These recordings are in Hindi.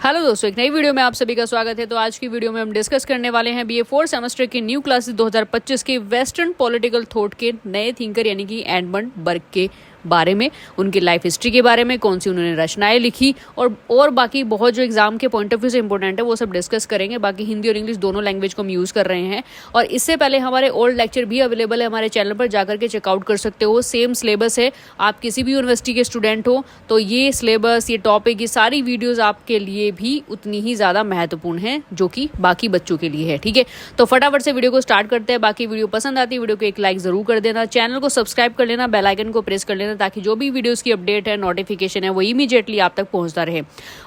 हेलो दोस्तों, एक नई वीडियो में आप सभी का स्वागत है। तो आज की वीडियो में हम डिस्कस करने वाले हैं बीए 4 सेमेस्टर की न्यू क्लासेस 2025 के वेस्टर्न पॉलिटिकल थॉट के नए थिंकर यानी कि एडमंड बर्ग के बारे में, उनकी लाइफ हिस्ट्री के बारे में, कौन सी उन्होंने रचनाएं लिखी और बाकी बहुत जो एग्जाम के पॉइंट ऑफ व्यू से इंपॉर्टेंट है वो सब डिस्कस करेंगे। बाकी हिंदी और इंग्लिश दोनों लैंग्वेज को हम यूज़ कर रहे हैं और इससे पहले हमारे ओल्ड लेक्चर भी अवेलेबल है हमारे चैनल पर, जाकर के चेकआउट कर सकते हो। सेम सिलेबस है, आप किसी भी यूनिवर्सिटी के स्टूडेंट हो तो ये सिलेबस, ये टॉपिक, ये सारी वीडियोज़ आपके लिए भी उतनी ही ज़्यादा महत्वपूर्ण है जो कि बाकी बच्चों के लिए है। ठीक है, तो फटाफट से वीडियो को स्टार्ट करते हैं। बाकी वीडियो पसंद आती है वीडियो को एक लाइक ज़रूर कर देना, चैनल को सब्सक्राइब कर लेना, बेल आइकन को प्रेस कर लेना ताकि जो भी वीडियोस की अपडेट है, नोटिफिकेशन है, वो इमीडिएटली आप तक पहुंचता रहे।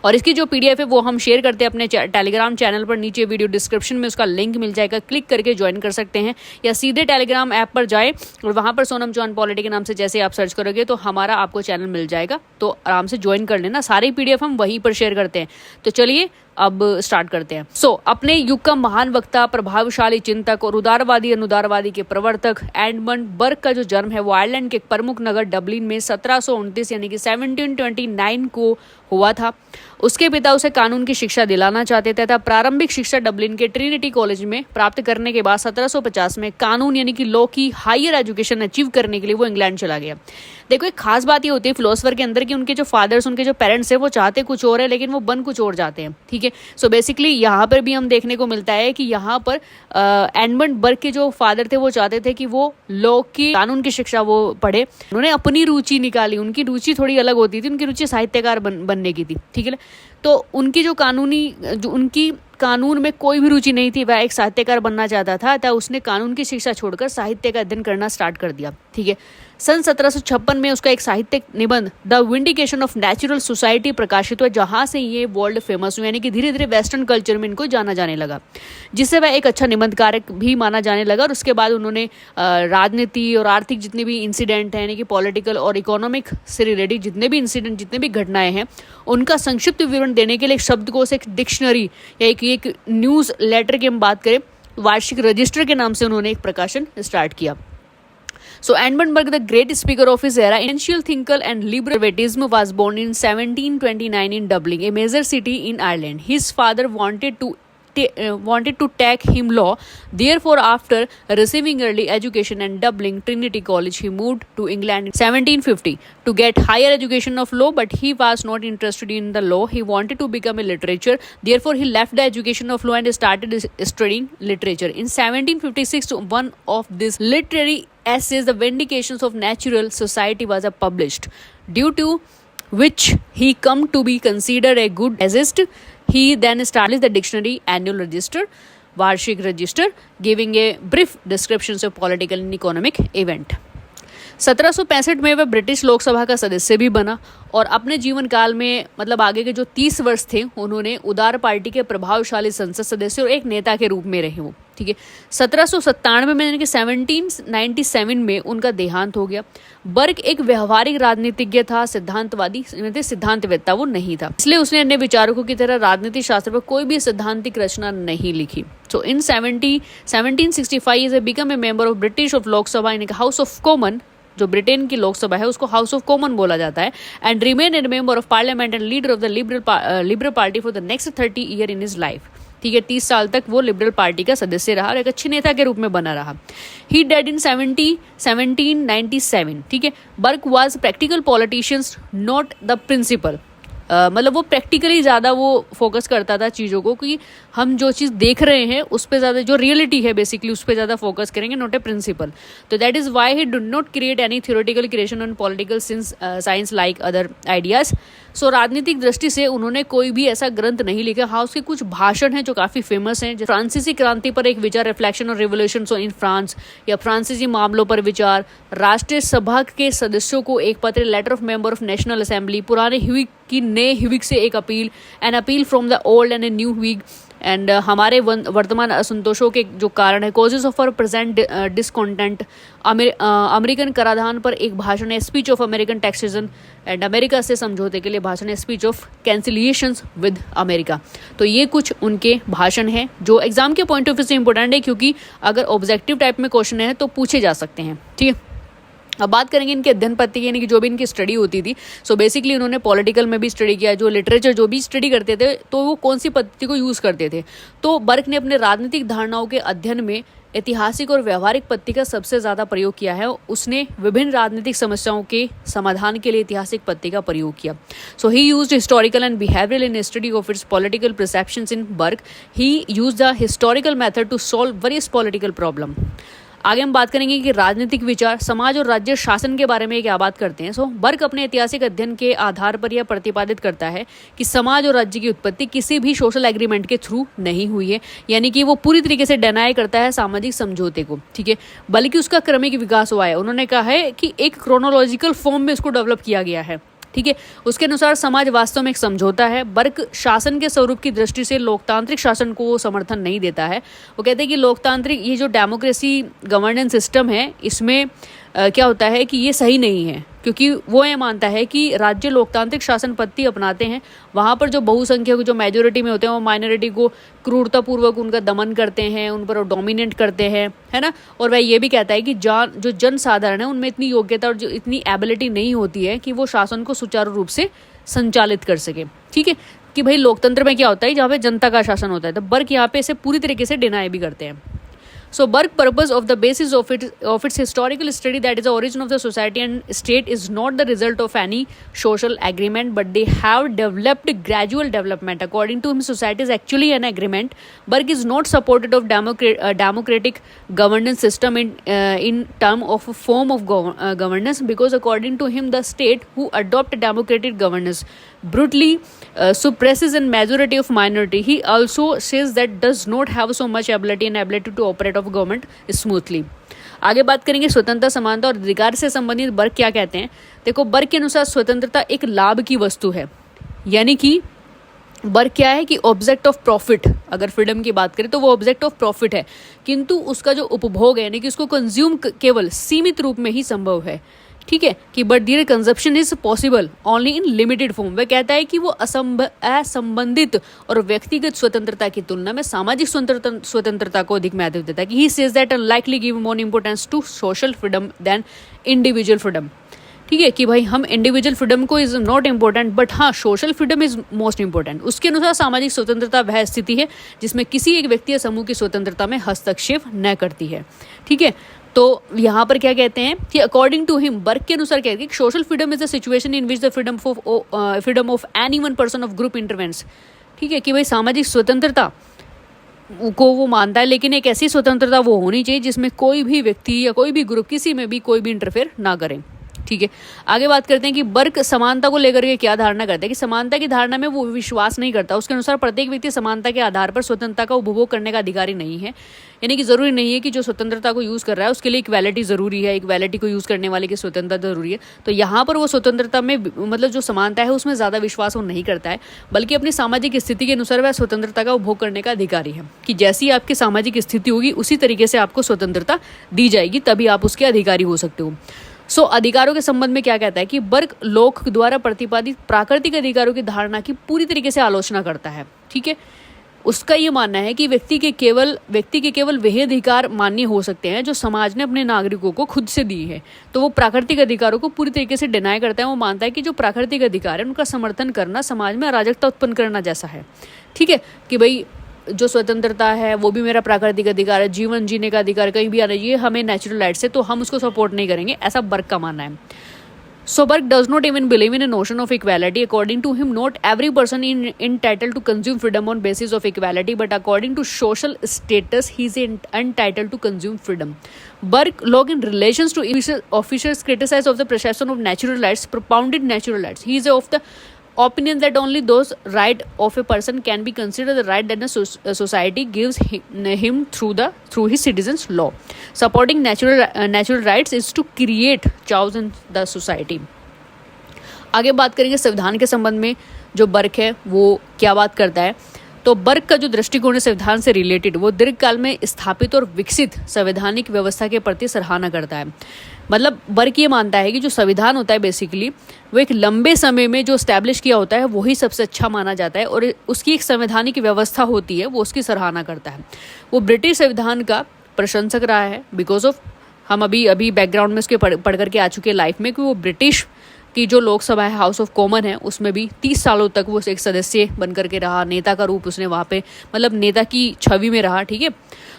और इसकी जो पीडीएफ है वो हम शेयर करते हैं अपने टेलीग्राम चैनल पर, नीचे वीडियो डिस्क्रिप्शन में उसका लिंक मिल जाएगा, क्लिक करके ज्वाइन कर सकते हैं या सीधे टेलीग्राम ऐप पर जाए और वहां पर सोनम चौहान पॉलिटी के नाम से जैसे आप सर्च करोगे तो हमारा आपको चैनल मिल जाएगा, तो आराम से ज्वाइन कर लेना। सारी पीडीएफ हम वहीं पर शेयर करते हैं। तो चलिए अब स्टार्ट करते हैं। अपने युग का महान वक्ता, प्रभावशाली चिंतक और उदारवादी अनुदारवादी के प्रवर्तक एडमंड बर्ग का जो जन्म है वो आयरलैंड के एक प्रमुख नगर डबलिन में 1729 यानी कि 1729 को हुआ था। उसके पिता उसे कानून की शिक्षा दिलाना चाहते थे तथा प्रारंभिक शिक्षा डबलिन के ट्रिनिटी कॉलेज में प्राप्त करने के बाद 1750 में कानून यानी कि लॉ की हायर एजुकेशन अचीव करने के लिए वो इंग्लैंड चला गया। देखो, एक खास बात ये होती है फिलोसफर के अंदर कि उनके जो फादर्स, उनके जो पेरेंट्स हैं वो चाहते कुछ और है लेकिन वो बन कुछ और जाते हैं। ठीक है, सो बेसिकली यहाँ पर भी हम देखने को मिलता है कि यहाँ पर एडमंड बर्ग के जो फादर थे वो चाहते थे कि वो लॉ की, कानून की शिक्षा वो पढ़े। उन्होंने अपनी रुचि निकाली, उनकी रुचि थोड़ी अलग होती थी, उनकी रुचि साहित्यकार बनने की थी। ठीक है, तो उनकी उनकी कानून में कोई भी रुचि नहीं थी, वह एक साहित्यकार बनना चाहता था, अतः उसने कानून की शिक्षा छोड़कर साहित्य का अध्ययन करना स्टार्ट कर दिया। ठीक है, सन 1756 में उसका एक साहित्यिक निबंध the vindication of natural society प्रकाशित हुआ, जहां से ये वर्ल्ड फेमस हुआ, यानी कि धीरे धीरे वेस्टर्न कल्चर में इनको जाना जाने लगा, जिससे वह एक अच्छा निबंधकारक भी माना जाने लगा। और उसके बाद उन्होंने राजनीति और आर्थिक जितने भी इंसिडेंट हैं, यानी कि पॉलिटिकल और इकोनॉमिक से रिलेटेड जितने भी इंसिडेंट, जितने भी घटनाएं हैं, उनका संक्षिप्त विवरण देने के लिए एक शब्दकोश, एक डिक्शनरी या एक न्यूज़ लेटर की हम बात करें, वार्षिक रजिस्टर के नाम से उन्होंने एक प्रकाशन स्टार्ट किया। So Edmund Burke, the great speaker of his era, influential thinker and liberalism, was born in 1729 in Dublin, a major city in Ireland. His father wanted to take him law. Therefore, after receiving early education at Dublin Trinity College, he moved to England in 1750 to get higher education of law, but he was not interested in the law. He wanted to become a literature. Therefore, he left the education of law and started studying literature. In 1756, one of these literary essays, The Vindications of Natural Society, was published, due to which he come to be considered a good essayist. He then established the dictionary Annual Register, वार्षिक register, giving a brief description of political and economic event. 1765 में वह ब्रिटिश लोकसभा का सदस्य भी बना और अपने जीवन काल में, मतलब आगे के जो 30 वर्ष थे, उन्होंने उदार पार्टी के प्रभावशाली संसद सदस्य और एक नेता के रूप में रहे वो। ठीक है, 1797 में यानी कि 1797 में उनका देहांत हो गया। बर्ग एक व्यवहारिक राजनीतिज्ञ था, सिद्धांतवादी, सिद्धांतवेत्ता वो नहीं था, इसलिए उसने अन्य विचारकों की तरह राजनीति शास्त्र पर कोई भी सिद्धांतिक रचना नहीं लिखी। सो इन 1765 is become a member of British of Lok Sabha in house of common, जो ब्रिटेन की लोकसभा है उसको हाउस ऑफ कॉमन बोला जाता है, and remain A member of parliament and leader of the liberal party for the next 30 year in his life. ठीक है, 30 साल तक वो लिबरल पार्टी का सदस्य रहा और एक अच्छे नेता के रूप में बना रहा। He died in 1797। ठीक है, Burke was practical politicians, not the principle. मतलब वो प्रैक्टिकली ज़्यादा वो फोकस करता था चीज़ों को कि हम जो चीज़ देख रहे हैं उस पर ज़्यादा, जो रियलिटी है बेसिकली उस पर ज़्यादा फोकस करेंगे, नॉट ए प्रिंसिपल। तो that is why he do not create any theoretical creation on political science like other ideas. So राजनीतिक दृष्टि से उन्होंने कोई भी ऐसा ग्रंथ नहीं लिखा। हाँ, उसके कुछ भाषण हैं जो काफ़ी फेमस हैं, फ्रांसीसी क्रांति पर एक विचार, रिफ्लेक्शन और रिवोल्यूशन इन फ्रांस, या फ्रांसीसी मामलों पर विचार, राष्ट्रीय सभा के सदस्यों को एक पत्र, letter of member of national assembly, पुराने ह्यूग की नए ह्यूग से एक अपील, an appeal from the old and a new Whig, and हमारे वर्तमान असंतोषों के जो कारण है, causes of our present discontent, American कराधान पर एक भाषण है, speech of American taxation, and America से समझौते के लिए भाषण है, speech of conciliations with America. तो ये कुछ उनके भाषण हैं जो एग्जाम के पॉइंट ऑफ व्यू से इंपॉर्टेंट है, क्योंकि अगर ऑब्जेक्टिव टाइप में क्वेश्चन है तो पूछे जा सकते हैं। ठीक है, अब बात करेंगे इनके अध्ययन पत्ति की, यानी कि जो भी इनकी स्टडी होती थी। सो बेसिकली उन्होंने पॉलिटिकल में भी स्टडी किया, जो लिटरेचर जो भी स्टडी करते थे तो वो कौन सी पद्धति को यूज़ करते थे। तो बर्क ने अपने राजनीतिक धारणाओं के अध्ययन में ऐतिहासिक और व्यवहारिक पद्धति का सबसे ज़्यादा प्रयोग किया है। उसने विभिन्न राजनीतिक समस्याओं के समाधान के लिए ऐतिहासिक पद्धति का प्रयोग किया। So he used historical and behavioural in study of its political perceptions in Burke. He used the historical method to solve various political problem. आगे हम बात करेंगे कि राजनीतिक विचार, समाज और राज्य शासन के बारे में क्या बात करते हैं। सो बर्क अपने ऐतिहासिक अध्ययन के आधार पर यह प्रतिपादित करता है कि समाज और राज्य की उत्पत्ति किसी भी सोशल एग्रीमेंट के थ्रू नहीं हुई है, यानी कि वो पूरी तरीके से डिनाई करता है सामाजिक समझौते को, ठीक है, बल्कि उसका क्रमिक विकास हुआ है। उन्होंने कहा है कि एक क्रोनोलॉजिकल फॉर्म में इसको डेवलप किया गया है, ठीक है। उसके अनुसार समाज वास्तव में एक समझौता है। बर्क शासन के स्वरूप की दृष्टि से लोकतांत्रिक शासन को वो समर्थन नहीं देता है। वो कहते हैं कि लोकतांत्रिक ये जो डेमोक्रेसी गवर्नेंस सिस्टम है, इसमें क्या होता है कि ये सही नहीं है, क्योंकि वो ये मानता है कि राज्य लोकतांत्रिक शासन पद्धति अपनाते हैं, वहाँ पर जो बहुसंख्यक जो मेजोरिटी में होते हैं वो माइनॉरिटी को क्रूरतापूर्वक उनका दमन करते हैं, उन पर डोमिनेट करते हैं, है ना। और वह ये भी कहता है कि जो जनसाधारण है उनमें इतनी योग्यता और जो इतनी एबिलिटी नहीं होती है कि वो शासन को सुचारू रूप से संचालित कर सके, ठीक है। कि भाई लोकतंत्र में क्या होता है, जहाँ पे जनता का शासन होता है, तो बर्क यहाँ पे इसे पूरी तरीके से डिनाई भी करते हैं। So Burke's purpose of the basis of its historical study, that is the origin of the society and state, is not the result of any social agreement, but they have developed gradual development. According to him, society is actually an agreement. Burke is not supported of democratic governance system in term of a form of governance, because according to him, the state who adopt democratic governance brutally suppresses a majority of minority. He also says that does not have so much ability to operate of government smoothly. आगे बात करेंगे स्वतंत्रता, समानता और अधिकार से संबंधित बर्क क्या कहते हैं। देखो, बर्क के अनुसार स्वतंत्रता एक लाभ की वस्तु है, यानी कि बर्क क्या है कि ऑब्जेक्ट ऑफ प्रॉफिट, अगर फ्रीडम की बात करें तो वो ऑब्जेक्ट ऑफ प्रॉफिट है, किंतु उसका जो उपभोग है, यानी कि उसको कंज्यूम केवल सीमित रूप में ही संभव है, ठीक है। कि but their consumption is possible only in limited form. वह कहता है कि वो असंबंधित और व्यक्तिगत स्वतंत्रता की तुलना में सामाजिक स्वतंत्रता को अधिक महत्व देता है। कि he says that unlikely give more importance to social freedom than individual freedom, ठीक है। कि भाई हम इंडिविजुअल फ्रीडम को इज नॉट इम्पोर्टेंट, बट हाँ social freedom is most important. उसके अनुसार सामाजिक स्वतंत्रता वह स्थिति है जिसमें किसी एक व्यक्ति या समूह की स्वतंत्रता में हस्तक्षेप न करती है, ठीक है। तो यहाँ पर क्या कहते हैं कि अकॉर्डिंग टू हिम, बर्क के अनुसार कहते हैं कि social freedom is the situation in which the freedom of any one person of group intervenes, ठीक है। कि भाई सामाजिक स्वतंत्रता को वो मानता है, लेकिन एक ऐसी स्वतंत्रता वो होनी चाहिए जिसमें कोई भी व्यक्ति या कोई भी ग्रुप किसी में भी कोई भी इंटरफेयर ना करे, ठीक है। आगे बात करते हैं कि बर्क समानता को लेकर के क्या धारणा करता है। कि समानता की धारणा में वो विश्वास नहीं करता। उसके अनुसार प्रत्येक व्यक्ति समानता के आधार पर स्वतंत्रता का उपभोग करने का अधिकारी नहीं है, यानी कि जरूरी नहीं है कि जो स्वतंत्रता को यूज़ कर रहा है उसके लिए इक्वालिटी ज़रूरी है, इक्वालिटी को यूज़ करने वाले की स्वतंत्रता ज़रूरी है। तो यहाँ पर वो स्वतंत्रता में मतलब जो समानता है उसमें ज़्यादा विश्वास वो नहीं करता है, बल्कि अपनी सामाजिक स्थिति के अनुसार वह स्वतंत्रता का उपभोग करने का अधिकारी है। कि जैसी आपकी सामाजिक स्थिति होगी उसी तरीके से आपको स्वतंत्रता दी जाएगी, तभी आप उसके अधिकारी हो सकते हो। सो अधिकारों के संबंध में क्या कहता है कि बर्क लोक द्वारा प्रतिपादित प्राकृतिक अधिकारों की धारणा की पूरी तरीके से आलोचना करता है, ठीक है। उसका ये मानना है कि व्यक्ति के केवल वही अधिकार मान्य हो सकते हैं जो समाज ने अपने नागरिकों को खुद से दी है। तो वो प्राकृतिक अधिकारों को पूरी तरीके से डिनाई करता है। वो मानता है कि जो प्राकृतिक अधिकार है उनका समर्थन करना समाज में अराजकता उत्पन्न करना जैसा है, ठीक है। कि भाई जो स्वतंत्रता है वो भी मेरा प्राकृतिक अधिकार है, जीवन जीने का अधिकार, कहीं भी आना चाहिए, हमें नेचुरल राइट्स है, तो हम उसको सपोर्ट नहीं करेंगे, ऐसा बर्क का मानना है। So Burke does not even believe in a notion of equality. According to him, not every person is entitled to consume freedom on basis of equality, but according to social status, he is entitled to consume freedom. Burke, log in relations to officials criticize of the perception of natural rights, propounded natural rights. He is of the opinion that only those right of a person can be considered the right that a society gives him through his citizens law. Supporting natural rights is to create chaos in the society. आगे बात करेंगे संविधान के संबंध में। जो बर्क है वो क्या बात करता है। तो बर्क का जो दृष्टिकोण है संविधान से रिलेटेड, वो दीर्घकाल में स्थापित और विकसित संवैधानिक व्यवस्था के प्रति सराहना करता है। मतलब बर्क ये मानता है कि जो संविधान होता है बेसिकली वो एक लंबे समय में जो स्टैब्लिश किया होता है वही सबसे अच्छा माना जाता है, और उसकी एक संवैधानिक व्यवस्था होती है वो उसकी सराहना करता है। वो ब्रिटिश संविधान का प्रशंसक रहा है बिकॉज ऑफ हम अभी अभी बैकग्राउंड में उसके पढ़ करके आ चुके हैं लाइफ में कि वो ब्रिटिश की जो लोकसभा है, हाउस ऑफ कॉमन है, उसमें भी 30 सालों तक वो एक सदस्य बन करके रहा, नेता का रूप उसने वहाँ पे मतलब नेता की छवि में रहा, ठीक है।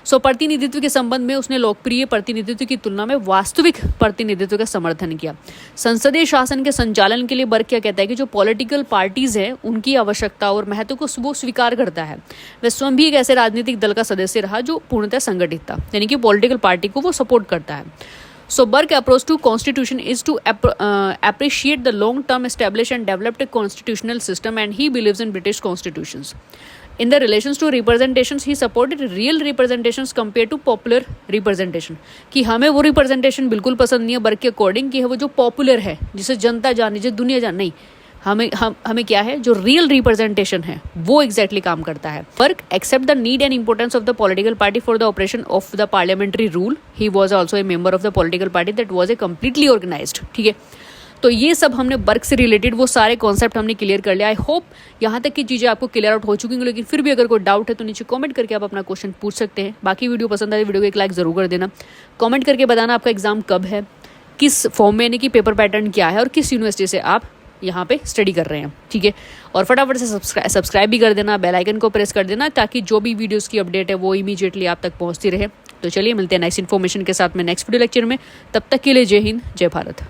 सो प्रतिनिधित्व के संबंध में उसने लोकप्रिय प्रतिनिधित्व की तुलना में वास्तविक प्रतिनिधित्व का समर्थन किया। संसदीय शासन के संचालन के लिए बर्क क्या कहता है कि जो पॉलिटिकल पार्टीज हैं उनकी आवश्यकता और महत्व को वो स्वीकार करता है। वह स्वयं भी एक ऐसे राजनीतिक दल का सदस्य रहा जो पूर्णतः संगठित था, यानी कि पॉलिटिकल पार्टी को वो सपोर्ट करता है। So Burke's approach to constitution is to appreciate the long-term established and developed constitutional system, and he believes in British constitutions. In the relations to representations, he supported real representations compared to popular representation. कि हमें वो representation बिल्कुल पसंद नहीं है बर्क के अकॉर्डिंग कि वो जो पॉपुलर है, जिसे जनता जाने, जिसे दुनिया जाने, नहीं, हमें क्या है, जो रियल रिप्रेजेंटेशन है वो एग्जैक्टली काम करता है। Burke accept the need and importance of the political party for the operation of the parliamentary rule. He was also a member of the political party that was a completely organised, ठीक है। तो ये सब हमने बर्क से रिलेटेड वो सारे कॉन्सेप्ट हमने क्लियर कर लिया। आई होप यहाँ तक की चीज़ें आपको क्लियर आउट हो चुकी हैं, लेकिन फिर भी अगर कोई डाउट है तो नीचे कमेंट करके आप अपना क्वेश्चन पूछ सकते हैं। बाकी वीडियो पसंद आए वीडियो को एक लाइक ज़रूर कर देना। कमेंट करके बताना आपका एग्जाम कब है, किस फॉर्म में, यानी कि पेपर पैटर्न क्या है और किस यूनिवर्सिटी से आप यहाँ पे स्टडी कर रहे हैं, ठीक है। और फटाफट से सब्सक्राइब भी कर देना, बेल आइकन को प्रेस कर देना, ताकि जो भी वीडियोस की अपडेट है वो इमीडिएटली आप तक पहुँचती रहे। तो चलिए मिलते हैं नेक्स्ट इन्फॉर्मेशन के साथ में नेक्स्ट वीडियो लेक्चर में। तब तक के लिए जय हिंद, जय भारत।